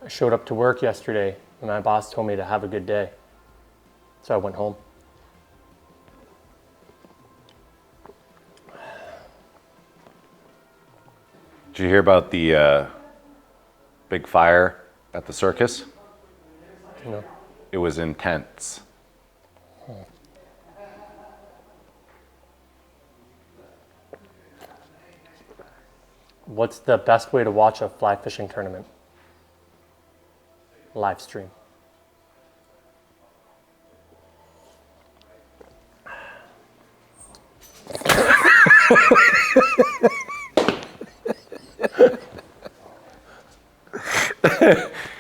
I showed up to work yesterday and my boss told me to have a good day. So I went home. Did you hear about the big fire at the circus? No. It was in tents. What's the best way to watch a fly fishing tournament? Live stream.